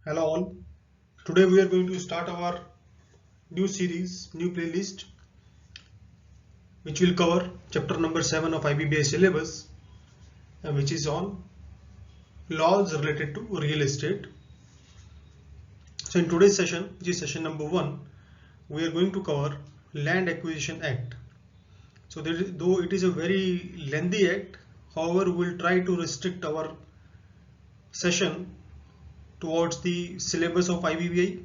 Hello all. Today we are going to start our new series, new playlist, which will cover chapter number 7 of IBBI syllabus, which is on laws related to real estate. So in today's session, which is session number 1, we are going to cover Land Acquisition Act. So though it is a very lengthy act, however, we will try to restrict our session towards the syllabus of IBBI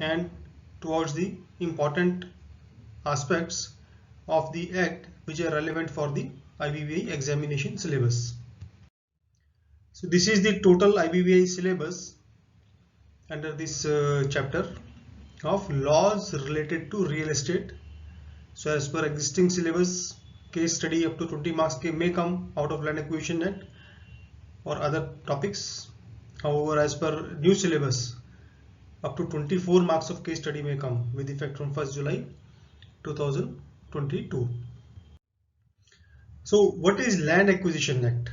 and towards the important aspects of the act which are relevant for the IBBI examination syllabus. So this is the total IBBI syllabus under this chapter of laws related to real estate. So as per existing syllabus, case study up to 20 marks may come out of Land Acquisition Act or other topics. However, as per new syllabus, up to 24 marks of case study may come with effect from 1st July 2022. So what is Land Acquisition Act?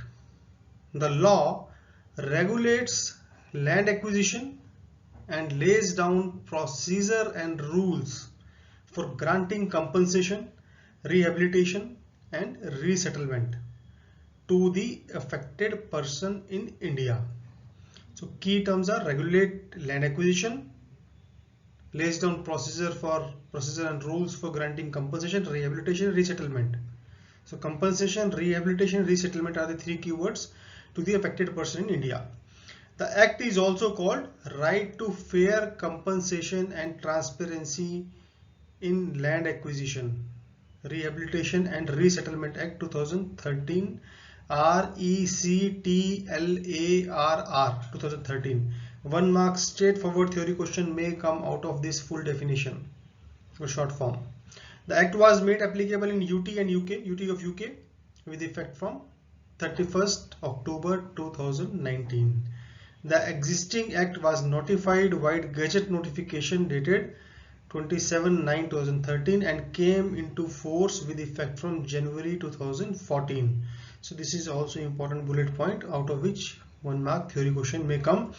The law regulates land acquisition and lays down procedure and rules for granting compensation, rehabilitation and resettlement to the affected person in India. So key terms are regulate land acquisition, lays down procedure and rules for granting compensation, rehabilitation, resettlement. So compensation, rehabilitation, resettlement are the three keywords to the affected person in India. The act is also called Right to Fair Compensation and Transparency in Land Acquisition, Rehabilitation and Resettlement Act 2013, RECTLARR 2013. 1 mark straightforward theory question may come out of this full definition or short form. The act was made applicable in UT and UK, UT of UK, with effect from 31st October 2019. The existing act was notified via Gazette notification dated 27/9/2013 and came into force with effect from January 2014. So this is also important bullet point out of which 1 mark theory question may come.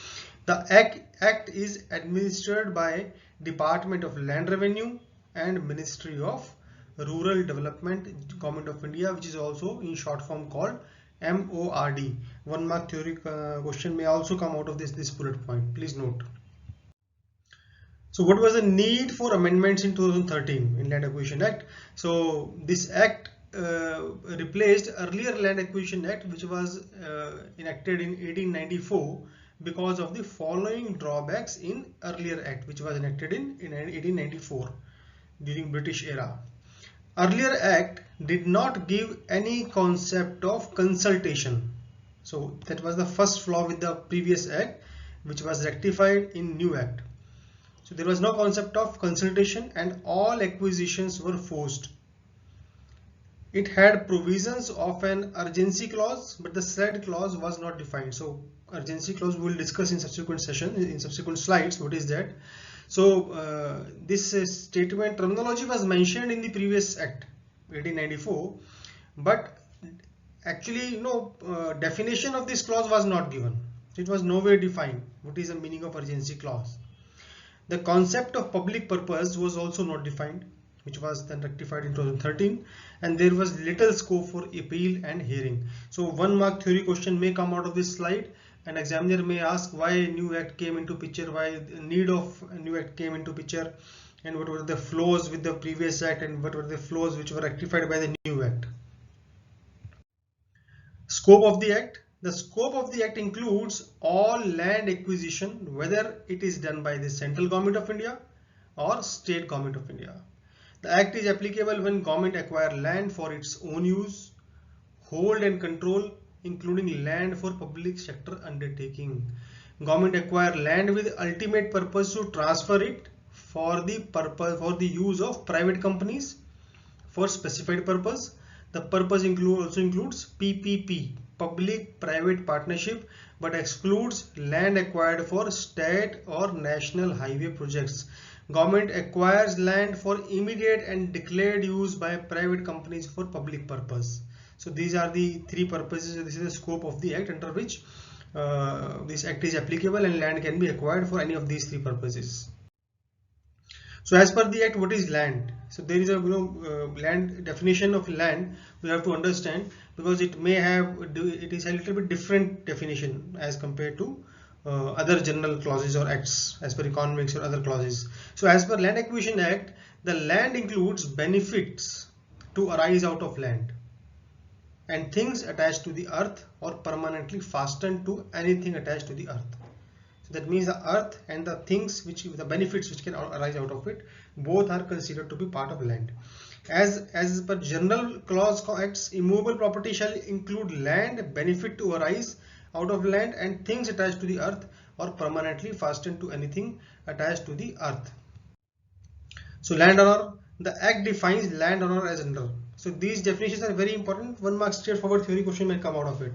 The act is administered by Department of Land Revenue and Ministry of Rural Development, Government of India, which is also in short form called MORD. 1 mark theory question may also come out of this bullet point. Please note. So what was the need for amendments in 2013 in Land Acquisition Act? So this act replaced earlier Land Acquisition Act, which was enacted in 1894 because of the following drawbacks in earlier act, which was enacted in 1894 during British era. Earlier act did not give any concept of consultation. So that was the first flaw with the previous act, which was rectified in new act. So there was no concept of consultation and all acquisitions were forced. It had provisions of an urgency clause, but the said clause was not defined. So urgency clause we will discuss in subsequent session, in subsequent slides. What is that? So this statement terminology was mentioned in the previous act 1894, but actually definition of this clause was not given. It was nowhere defined what is the meaning of urgency clause. The concept of public purpose was also not defined, which was then rectified in 2013, and there was little scope for appeal and hearing. So 1 mark theory question may come out of this slide. An examiner may ask why a new act came into picture, why the need of a new act came into picture, and what were the flaws with the previous act and what were the flaws which were rectified by the new act. Scope of the act. The scope of the act includes all land acquisition, whether it is done by the central government of India or state government of India. The act is applicable when government acquire land for its own use, hold and control, including land for public sector undertaking. Government acquire land with ultimate purpose to transfer it for the use of private companies for specified purpose. The purpose also includes PPP, public-private partnership, but excludes land acquired for state or national highway projects. Government acquires land for immediate and declared use by private companies for public purpose. So these are the three purposes. This is the scope of the act under which this act is applicable and land can be acquired for any of these three purposes. So as per the act, what is land? So there is a land definition of land we have to understand, because it may have, it is a little bit different definition as compared to other general clauses or acts as per economics or other clauses. So as per Land Acquisition Act, the land includes benefits to arise out of land and things attached to the earth or permanently fastened to anything attached to the earth. So that means the earth and the things which, the benefits which can arise out of it, both are considered to be part of land. As per general clause acts, immovable property shall include land, benefit to arise out of land and things attached to the earth or permanently fastened to anything attached to the earth. So landowner, the act defines landowner as under. So these definitions are very important. 1 mark straightforward theory question may come out of it.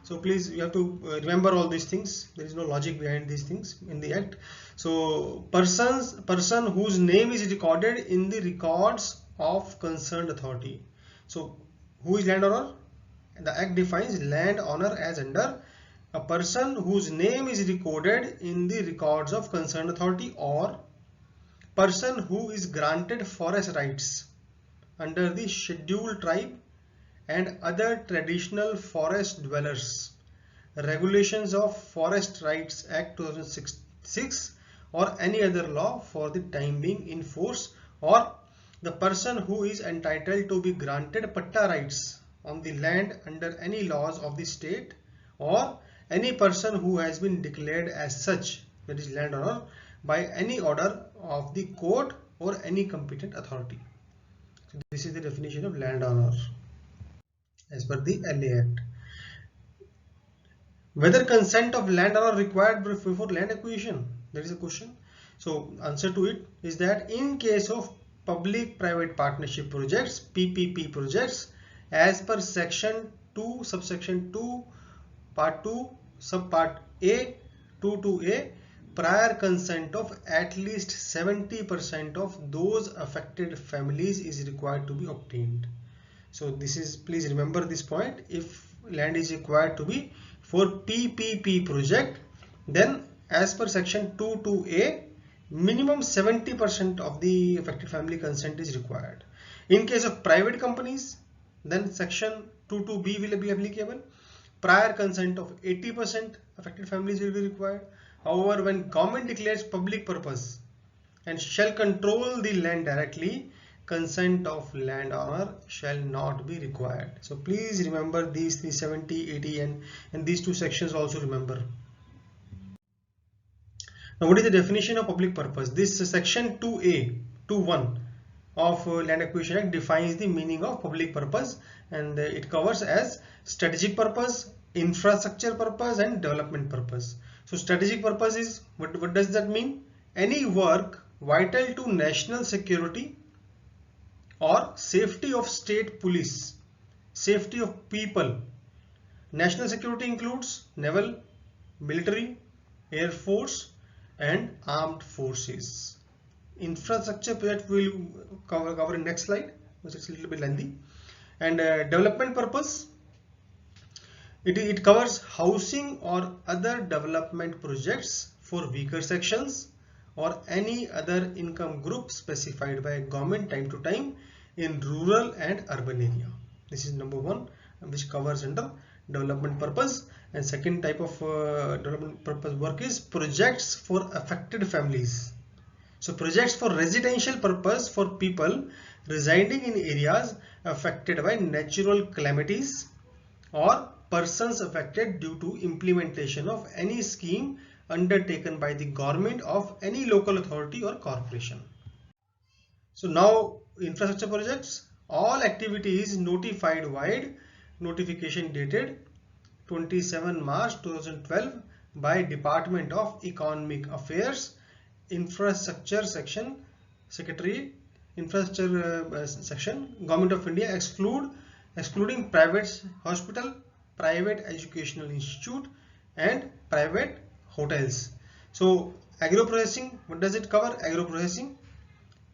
So please, you have to remember all these things. There is no logic behind these things in the act. So person whose name is recorded in the records of concerned authority. So who is landowner? The act defines landowner as under a person whose name is recorded in the records of concerned authority, or person who is granted forest rights under the scheduled tribe and other traditional forest dwellers, regulations of Forest Rights Act 2006 or any other law for the time being in force, or the person who is entitled to be granted patta rights on the land under any laws of the state, or any person who has been declared as such, that is landowner, by any order of the court or any competent authority. So this is the definition of landowner as per the LA Act. Whether consent of landowner required before land acquisition? There is a question. So answer to it is that in case of public-private partnership projects, PPP projects, as per section 2, subsection 2, part 2, subpart A, 22A, prior consent of at least 70% of those affected families is required to be obtained. So this is, please remember this point. If land is required to be for PPP project, then as per section 22A, minimum 70% of the affected family consent is required. In case of private companies, then section 22B will be applicable. Prior consent of 80% affected families will be required. However, when government declares public purpose and shall control the land directly, consent of landowner shall not be required. So please remember these 370, 80 and these two sections also remember. Now what is the definition of public purpose? This section 2A, 2.1 of Land Acquisition Act defines the meaning of public purpose, and it covers as strategic purpose, infrastructure purpose and development purpose. So strategic purpose is, what does that mean? Any work vital to national security or safety of state police, safety of people. National security includes naval, military, air force and armed forces. Infrastructure project will cover in next slide, which is a little bit lengthy. And development purpose, it covers housing or other development projects for weaker sections or any other income group specified by government time to time in rural and urban area. This is number 1, which covers under development purpose. And second type of development purpose work is projects for affected families. So projects for residential purpose for people residing in areas affected by natural calamities or persons affected due to implementation of any scheme undertaken by the government of any local authority or corporation. So now infrastructure projects, all activities notified wide, notification dated 27 March 2012 by Department of Economic Affairs, Infrastructure Section, Secretary, Infrastructure Section, Government of India, excluding private hospital, private educational institute and private hotels. So agro-processing, what does it cover? Agro-processing.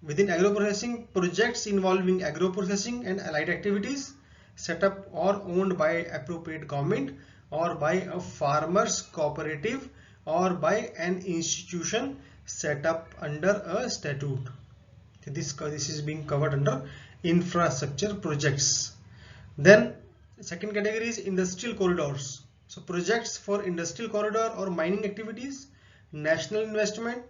Within agro-processing, projects involving agro-processing and allied activities set up or owned by appropriate government or by a farmers cooperative or by an institution set up under a statute. This is being covered under infrastructure projects. Then second category is industrial corridors. So projects for industrial corridor or mining activities, national investment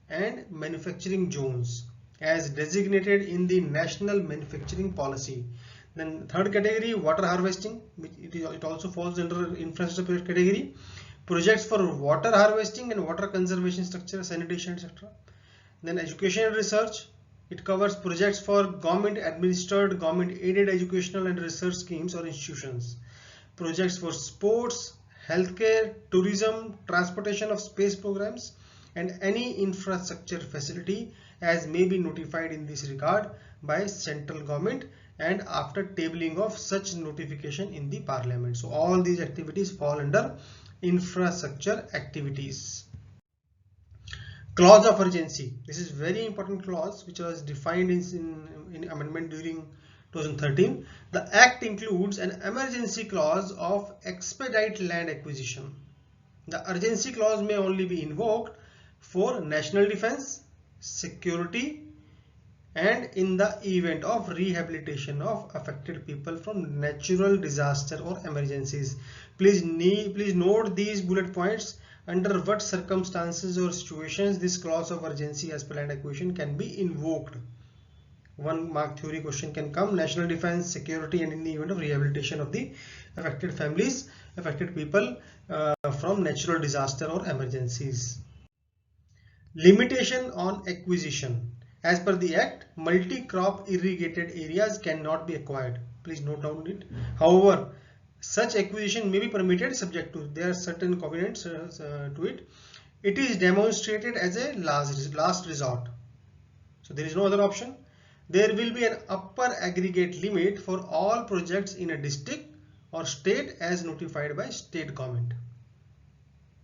and manufacturing zones as designated in the national manufacturing policy. Then third category, water harvesting, which it also falls under infrastructure category. Projects for water harvesting and water conservation structure, sanitation, etc. Then education and research. It covers projects for government administered, government aided educational and research schemes or institutions. Projects for sports, healthcare, tourism, transportation of space programs and any infrastructure facility as may be notified in this regard by central government and after tabling of such notification in the parliament. So all these activities fall under infrastructure activities. Clause of urgency. This is very important clause which was defined in amendment during 2013. The act includes an emergency clause of expedite land acquisition. The urgency clause may only be invoked for national defense, security, and in the event of rehabilitation of affected people from natural disaster or emergencies. Please note these bullet points. Under what circumstances or situations this clause of urgency as per land acquisition can be invoked. 1 mark theory question can come: national defense, security, and in the event of rehabilitation of the affected families, affected people from natural disaster or emergencies. Limitation on acquisition. As per the act, multi-crop irrigated areas cannot be acquired. Please note down it. However, such acquisition may be permitted subject to, there are certain covenants to it. It is demonstrated as a last resort. So there is no other option. There will be an upper aggregate limit for all projects in a district or state as notified by state government.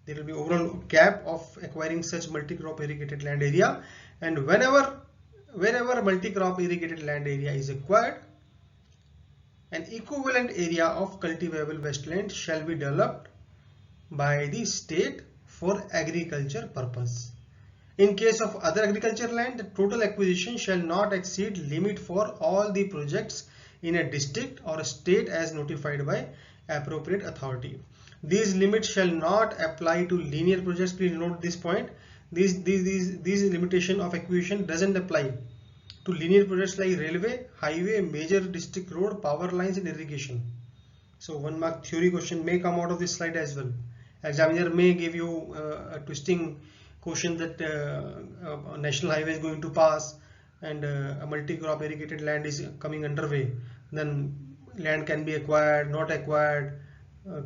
There will be overall cap of acquiring such multi-crop irrigated land area, and wherever multi-crop irrigated land area is acquired, an equivalent area of cultivable wasteland shall be developed by the state for agriculture purpose. In case of other agriculture land, the total acquisition shall not exceed limit for all the projects in a district or a state as notified by appropriate authority. These limits shall not apply to linear projects. Please note this point. These limitation of acquisition doesn't apply to linear projects like railway, highway, major district road, power lines and irrigation. So 1 mark theory question may come out of this slide as well. Examiner may give you a twisting question that national highway is going to pass and a multi-crop irrigated land is coming underway. Then land can be acquired, not acquired,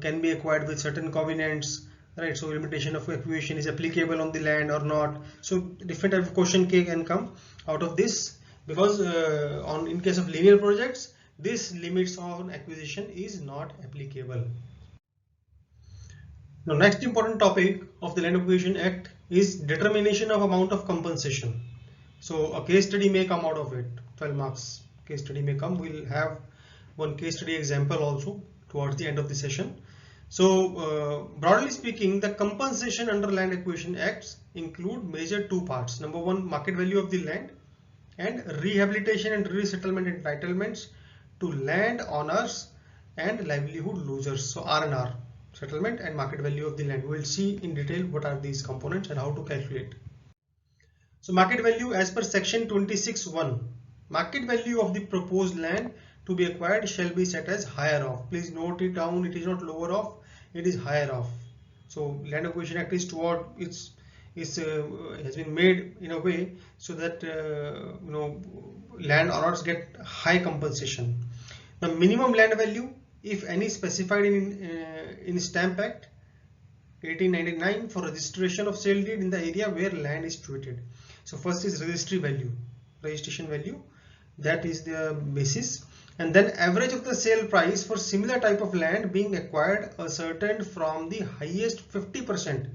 can be acquired with certain covenants, right? So limitation of acquisition is applicable on the land or not. So different type of question can come out of this, because in case of linear projects, this limits on acquisition is not applicable. Now next important topic of the Land Acquisition Act is determination of amount of compensation. So a case study may come out of it. 12 marks case study may come. We'll have one case study example also towards the end of the session. So broadly speaking, the compensation under Land Acquisition Acts include major two parts. Number one, market value of the land, and rehabilitation and resettlement entitlements to land owners and livelihood losers. So R&R, settlement and market value of the land. We will see in detail what are these components and how to calculate. So market value as per section 26(1), market value of the proposed land to be acquired shall be set as higher of. Please note it down, it is not lower of, it is higher of. So Land Acquisition Act is toward has been made in a way so that land owners get high compensation. The minimum land value, if any, specified in Stamp Act 1899 for registration of sale deed in the area where land is situated. So first is registration value, that is the basis, and then average of the sale price for similar type of land being acquired ascertained from the highest 50%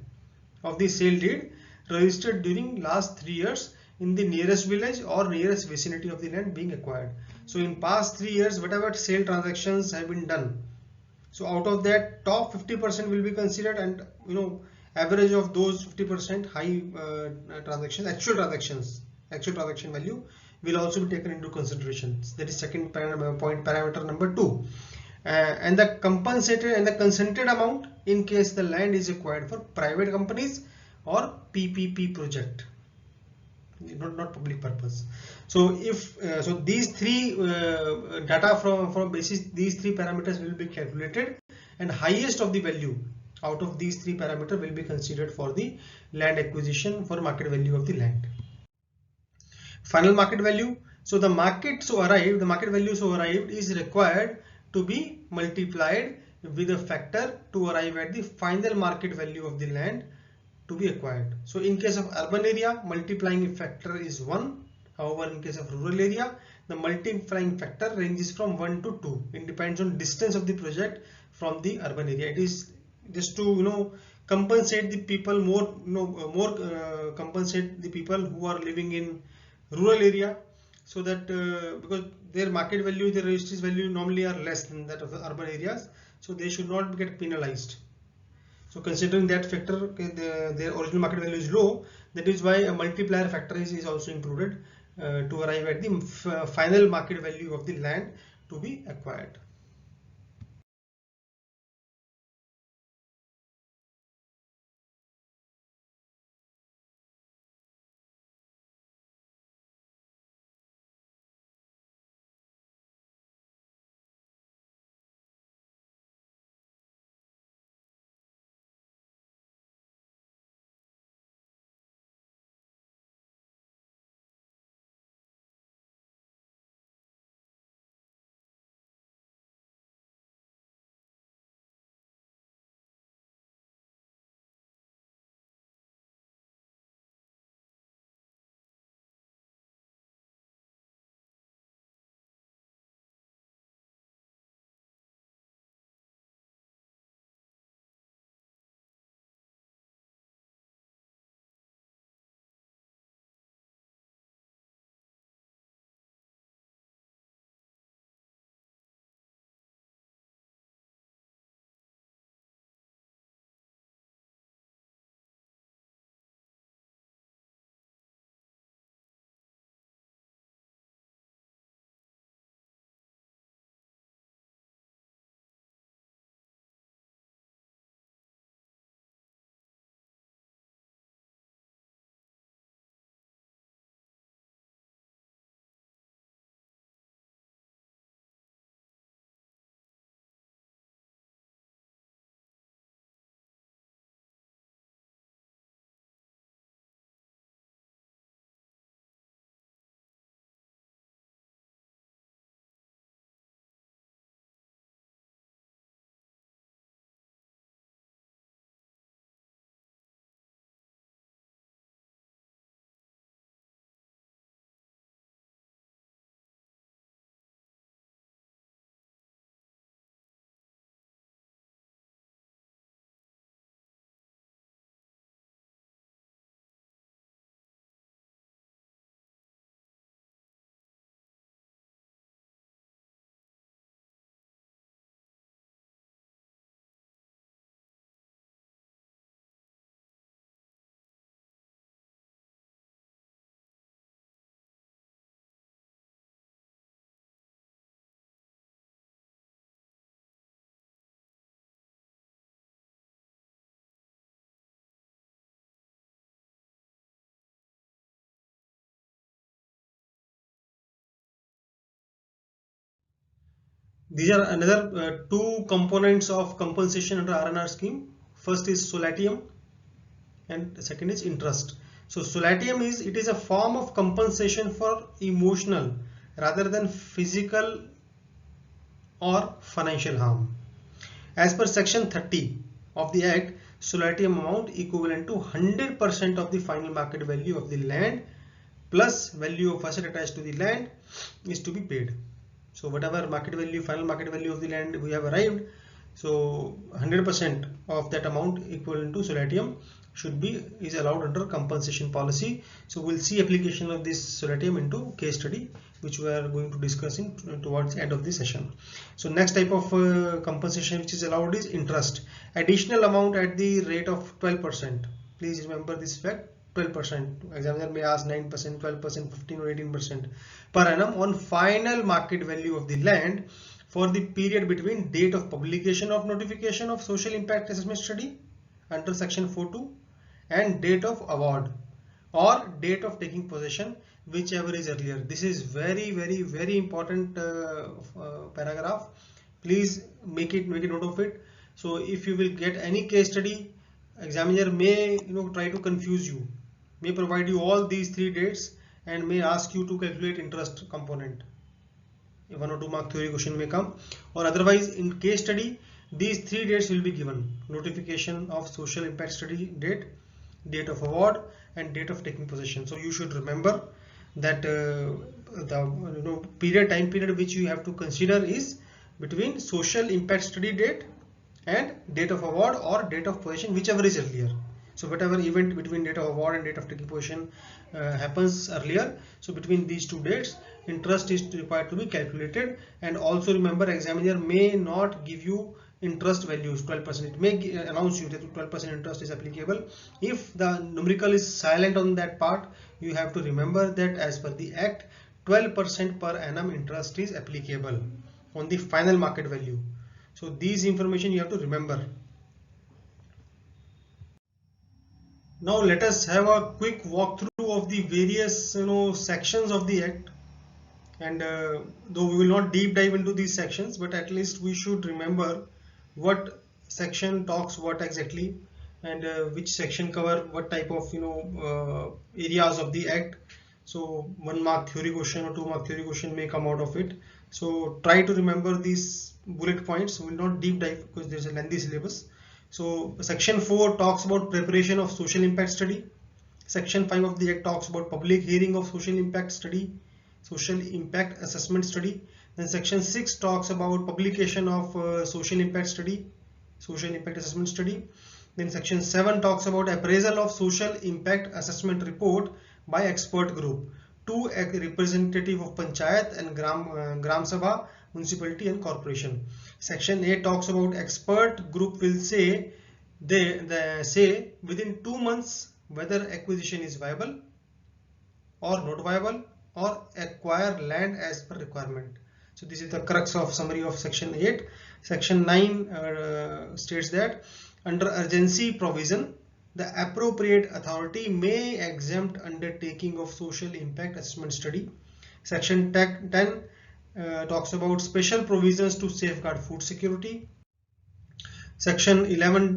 of the sale deed registered during last 3 years in the nearest village or nearest vicinity of the land being acquired. So in past 3 years, whatever sale transactions have been done, So out of that, top 50% will be considered, and average of those 50% high transactions, actual transaction value will also be taken into consideration. That is second parameter number 2. And the compensated and the consented amount in case the land is acquired for private companies or PPP project, not public purpose. So if so these three data from basis these three parameters will be calculated, and highest of the value out of these three parameters will be considered for the land acquisition for market value of the land. Final market value. So the market value so arrived is required to be multiplied with a factor to arrive at the final market value of the land to be acquired. So in case of urban area, multiplying factor is 1. However, in case of rural area, the multiplying factor ranges from 1 to 2. It depends on distance of the project from the urban area. It is just to compensate the people compensate the people who are living in rural area, so that because their market value, their registry value normally are less than that of the urban areas, so they should not get penalized. So considering that factor, their original market value is low, that is why a multiplier factor is also included to arrive at the final market value of the land to be acquired. These are another two components of compensation under R&R scheme. First is Solatium and second is interest. So Solatium is a form of compensation for emotional rather than physical or financial harm. As per section 30 of the Act, Solatium amount equivalent to 100% of the final market value of the land plus value of asset attached to the land is to be paid. So whatever market value, final market value of the land we have arrived, so 100% of that amount equivalent to Solatium is allowed under compensation policy. So we'll see application of this Solatium into case study, which we are going to discuss in towards the end of the session. So next type of compensation which is allowed is interest, additional amount at the rate of 12%. Please remember this fact, 12%. Examiner may ask 9%, 12%, 15 or 18% per annum on final market value of the land for the period between date of publication of notification of social impact assessment study under section 4.2 and date of award or date of taking possession, whichever is earlier. This is very important paragraph. Please make a note of it. So if you will get any case study, examiner may try to confuse you, may provide you all these three dates and may ask you to calculate interest component. 1 or 2 mark theory question may come, or otherwise in case study these three dates will be given: notification of social impact study date, date of award and date of taking possession. So you should remember that the time period which you have to consider is between social impact study date and date of award or date of possession, whichever is earlier. So whatever event between date of award and date of taking possession happens earlier, so between these two dates interest is required to be calculated. And also remember, examiner may not give you interest values 12%. It may announce you that 12% interest is applicable. If the numerical is silent on that part, you have to remember that as per the act 12% per annum interest is applicable on the final market value. So these information you have to remember. Now let us have a quick walkthrough of the various sections of the act. And though we will not deep dive into these sections, but at least we should remember what section talks what exactly, and which section cover what type of areas of the act. So 1 mark theory question or 2 mark theory question may come out of it. So try to remember these bullet points. We will not deep dive because there is a lengthy syllabus. So section 4 talks about preparation of social impact study. Section 5 of the act talks about public hearing of social impact study, social impact assessment study. Then section 6 talks about publication of social impact study, social impact assessment study. Then section 7 talks about appraisal of social impact assessment report by expert group to a representative of panchayat and gram sabha, municipality and corporation. Section 8 talks about expert group will say say within 2 months whether acquisition is viable or not viable, or acquire land as per requirement. So this is the crux of summary of section 8. Section 9 states that under urgency provision, the appropriate authority may exempt undertaking of social impact assessment study. Section 10 talks about special provisions to safeguard food security. Section 11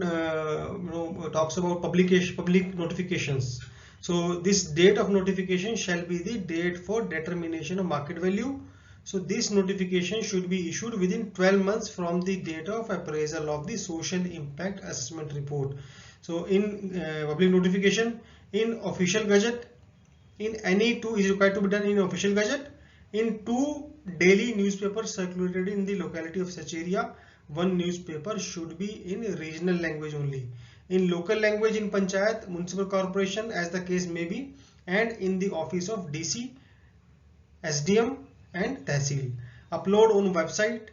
talks about public notifications. So this date of notification shall be the date for determination of market value. So this notification should be issued within 12 months from the date of appraisal of the social impact assessment report. So in public notification, in official gazette, in any two is required to be done in official gazette, in 2 daily newspapers circulated in the locality of such area. 1 newspaper should be in regional language only. In local language in panchayat, municipal corporation as the case may be, and in the office of DC, SDM and Tehsil. Upload on website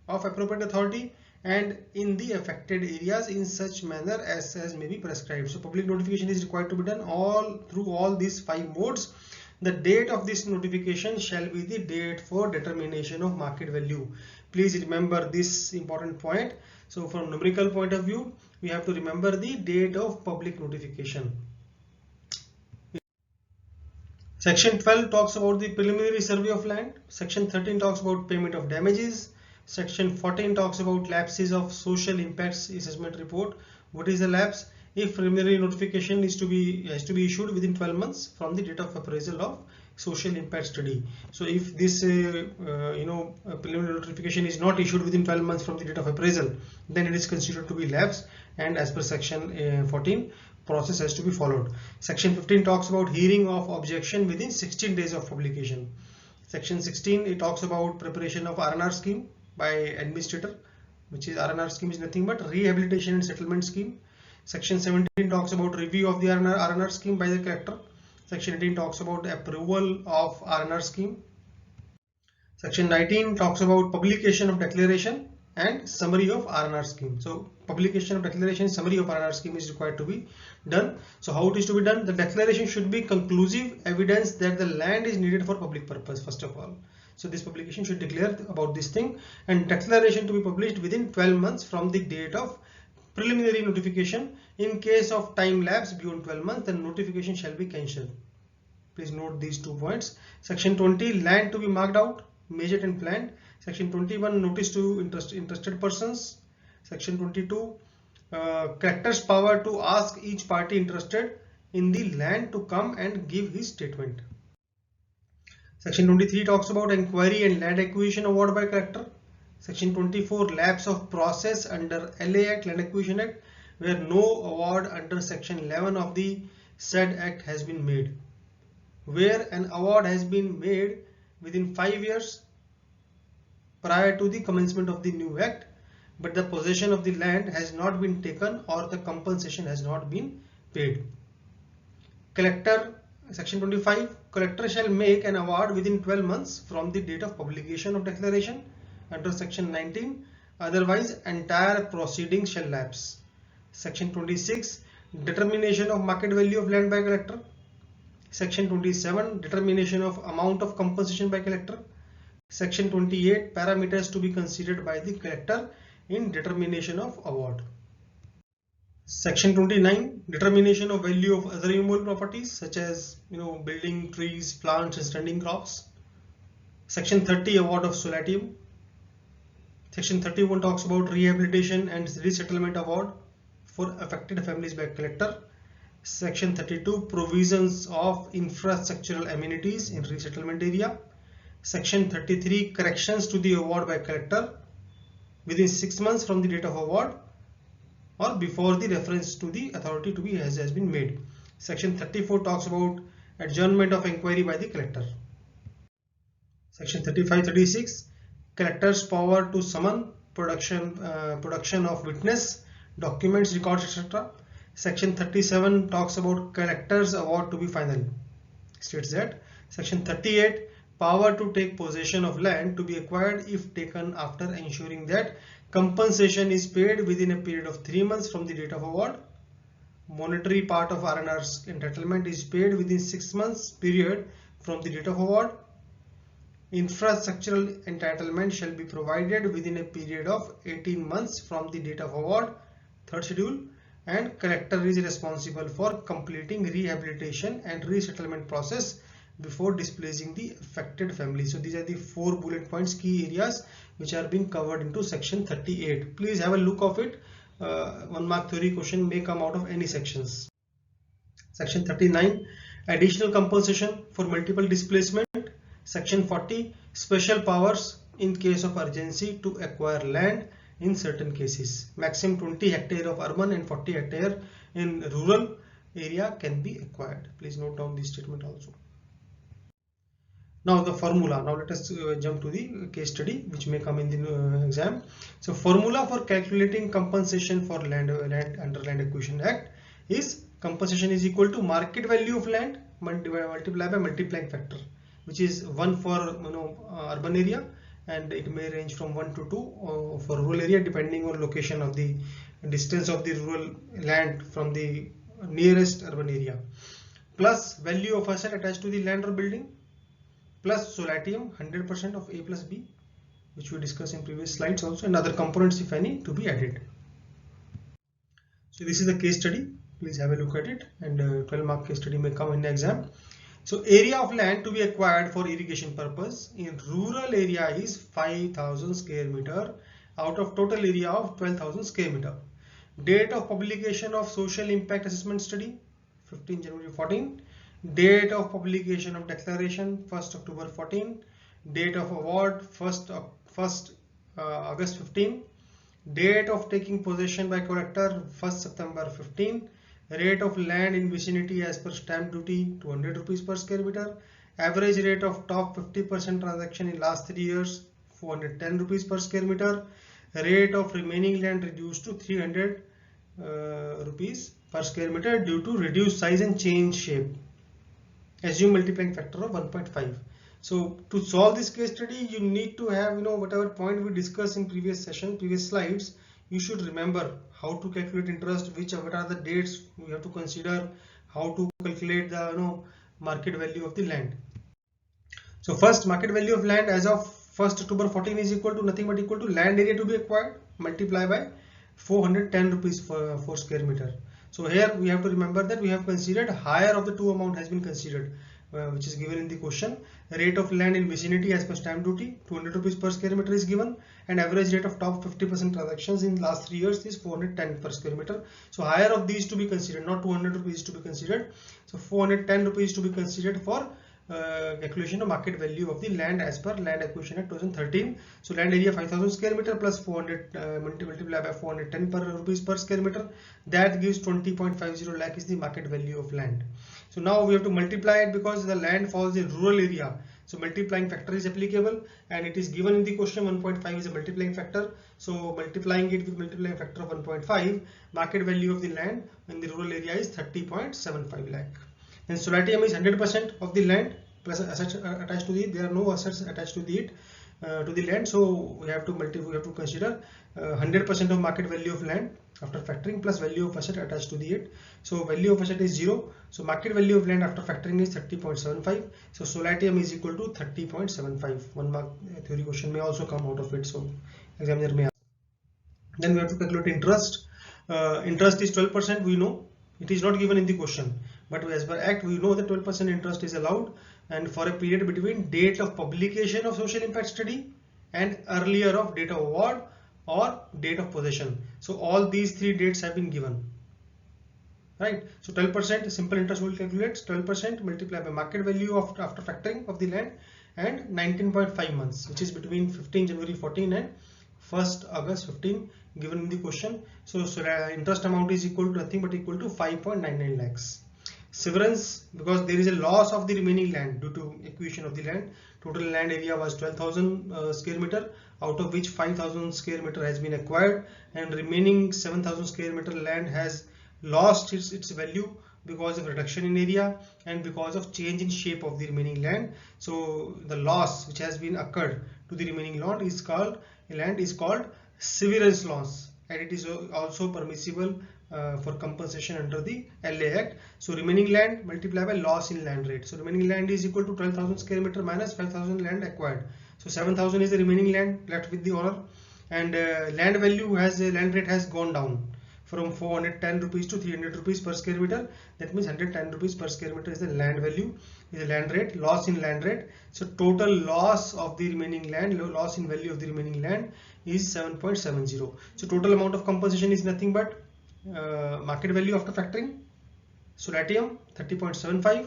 of appropriate authority and in the affected areas in such manner as may be prescribed. So public notification is required to be done through all these 5 modes. The date of this notification shall be the date for determination of market value. Please remember this important point. So from numerical point of view, we have to remember the date of public notification. Section 12 talks about the preliminary survey of land. Section 13 talks about payment of damages. Section 14 talks about lapses of social impacts assessment report. What is a lapse? If preliminary notification has to be issued within 12 months from the date of appraisal of social impact study. So if this preliminary notification is not issued within 12 months from the date of appraisal, then it is considered to be lapse, and as per section 14, process has to be followed. Section 15 talks about hearing of objection within 16 days of publication. Section 16, it talks about preparation of R&R scheme by administrator, which is R&R scheme is nothing but rehabilitation and settlement scheme. Section 17 talks about review of the R&R scheme by the collector. Section 18 talks about approval of R&R scheme. Section 19 talks about publication of declaration and summary of R&R scheme. So publication of declaration, summary of R&R scheme is required to be done. So how it is to be done? The declaration should be conclusive evidence that the land is needed for public purpose, first of all. So this publication should declare about this thing, and declaration to be published within 12 months from the date of preliminary notification. In case of time lapse beyond 12 months, the notification shall be cancelled. Please note these 2 points. Section 20, land to be marked out, measured and planned. Section 21, notice to interested persons. Section 22, collector's power to ask each party interested in the land to come and give his statement. Section 23 talks about inquiry and land acquisition award by collector. Section 24, lapse of process under LA Act, Land Acquisition Act, where no award under Section 11 of the said Act has been made. Where an award has been made within 5 years prior to the commencement of the new Act, but the possession of the land has not been taken or the compensation has not been paid. Collector, Section 25, collector shall make an award within 12 months from the date of publication of declaration under Section 19, otherwise entire proceedings shall lapse. Section 26, determination of market value of land by collector. Section 27, determination of amount of compensation by collector. Section 28, parameters to be considered by the collector in determination of award. Section 29, determination of value of other immovable properties such as building, trees, plants and standing crops. Section 30, award of Solatium. Section 31 talks about rehabilitation and resettlement award for affected families by collector. Section 32, provisions of infrastructural amenities in resettlement area. Section 33, corrections to the award by collector within 6 months from the date of award or before the reference to the authority to be has been made. Section 34 talks about adjournment of inquiry by the collector. Section 35-36, collector's power to summon, production of witness, documents, records, etc. Section 37 talks about collector's award to be final. States that. Section 38, power to take possession of land to be acquired if taken after ensuring that compensation is paid within a period of 3 months from the date of award. Monetary part of R&R's entitlement is paid within 6 months period from the date of award. Infrastructural entitlement shall be provided within a period of 18 months from the date of award, third schedule, and collector is responsible for completing rehabilitation and resettlement process before displacing the affected family. So these are the 4 bullet points, key areas which are being covered into section 38. Please have a look of it. 1 mark theory question may come out of any sections. Section 39, additional compensation for multiple displacement. Section 40, special powers in case of urgency to acquire land in certain cases. Maximum 20 hectare of urban and 40 hectare in rural area can be acquired. Please note down this statement also. Now the formula. Now let us jump to the case study which may come in the exam. So formula for calculating compensation for land under Land Acquisition Act is compensation is equal to market value of land multiplied by multiplying factor, which is 1 for urban area, and it may range from 1 to 2 for rural area depending on location of the distance of the rural land from the nearest urban area, plus value of asset attached to the land or building, plus Solatium 100% of A plus B, which we discussed in previous slides also, and other components if any to be added. So this is the case study. Please have a look at it, and 12 mark case study may come in the exam. So area of land to be acquired for irrigation purpose in rural area is 5,000 square meter out of total area of 12,000 square meter. Date of publication of social impact assessment study 15 January 14. Date of publication of declaration 1st October 14. Date of award 1st August 15. Date of taking possession by collector 1st September 15. Rate of land in vicinity as per stamp duty 200 rupees per square meter. Average rate of top 50% transaction in last 3 years 410 rupees per square meter. Rate of remaining land reduced to 300 rupees per square meter due to reduced size and change shape. Assume multiplying factor of 1.5. So to solve this case study, you need to have, whatever point we discussed in previous slides, you should remember how to calculate interest, what are the dates we have to consider, how to calculate the market value of the land. So first, market value of land as of 1st October 14 is equal to nothing but equal to land area to be acquired multiply by 410 rupees for square meter. So here we have to remember that we have considered higher of the two amount has been considered, which is given in the question. Rate of land in vicinity as per stamp duty 200 rupees per square meter is given, and average rate of top 50% transactions in last 3 years is 410 per square meter. So higher of these to be considered, not 200 rupees to be considered. So 410 rupees to be considered for calculation of market value of the land as per Land Acquisition Act 2013. So land area 5000 square meter plus 400 multiply by 410 per rupees per square meter, that gives 20.50 lakh is the market value of land. So now we have to multiply it because the land falls in rural area. So multiplying factor is applicable, and it is given in the question 1.5 is a multiplying factor. So multiplying it with multiplying factor of 1.5, market value of the land in the rural area is 30.75 lakh. And Solatium is 100% of the land plus assets attached to it. There are no assets attached to it to the land, so we have to consider 100% of market value of land after factoring plus value of asset attached to it. So value of asset is 0. So market value of land after factoring is 30.75. So Solatium is equal to 30.75. 1 mark theory question may also come out of it. So examiner may ask. Then we have to calculate interest. Interest is 12%. We know it is not given in the question, but as per Act we know that 12% interest is allowed, and for a period between date of publication of social impact study and earlier of date of award or date of possession. So all these three dates have been given, right? So 12% simple interest will calculate 12% multiplied by market value of after factoring of the land and 19.5 months, which is between 15 January 14 and 1st August 15 given in the question. So interest amount is equal to nothing but equal to 5.99 lakhs. Severance, because there is a loss of the remaining land due to acquisition of the land. Total land area was 12,000 square meter, out of which 5,000 square meter has been acquired, and remaining 7,000 square meter land has lost its value because of reduction in area and because of change in shape of the remaining land. So the loss which has been occurred to the remaining land is called severance loss, and it is also permissible for compensation under the LA Act. So remaining land multiplied by loss in land rate. So remaining land is equal to 12,000 square meter minus 5,000 land acquired. So 7,000 is the remaining land left with the owner, and land value land rate has gone down from 410 rupees to 300 rupees per square meter. That means 110 rupees per square meter is the land value, is the land rate, loss in land rate. So total loss of the remaining land, loss in value of the remaining land is 7.70. So total amount of compensation is nothing but market value after factoring, Solatium 30.75,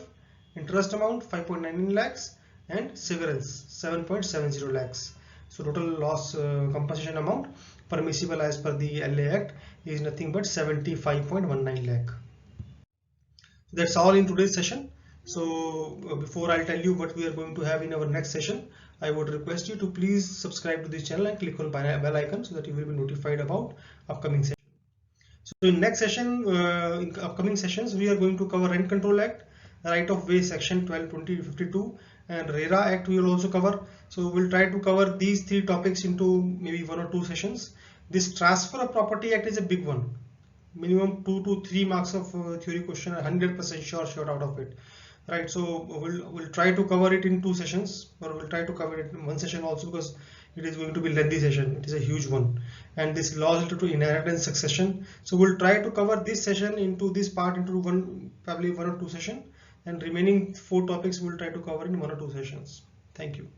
interest amount 5.99 lakhs, and severance 7.70 lakhs. So total loss compensation amount permissible as per the LA Act is nothing but 75.19 lakh. That's all in today's session. So before I tell you what we are going to have in our next session, I would request you to please subscribe to this channel and click on bell icon so that you will be notified about upcoming session. So in next session, in upcoming sessions, we are going to cover Rent Control Act, Right of Way Section 12(20)52, and RERA Act we will also cover. So we'll try to cover these three topics into maybe 1 or 2 sessions. This Transfer of Property Act is a big one. Minimum 2 to 3 marks of theory question, 100% sure out of it. Right, so we'll try to cover it in 2 sessions, or we'll try to cover it in 1 session also, because it is going to be lengthy session. It is a huge one, and this laws related to inheritance succession. So we'll try to cover this session into this part into probably 1 or 2 sessions, and remaining 4 topics we'll try to cover in 1 or 2 sessions. Thank you.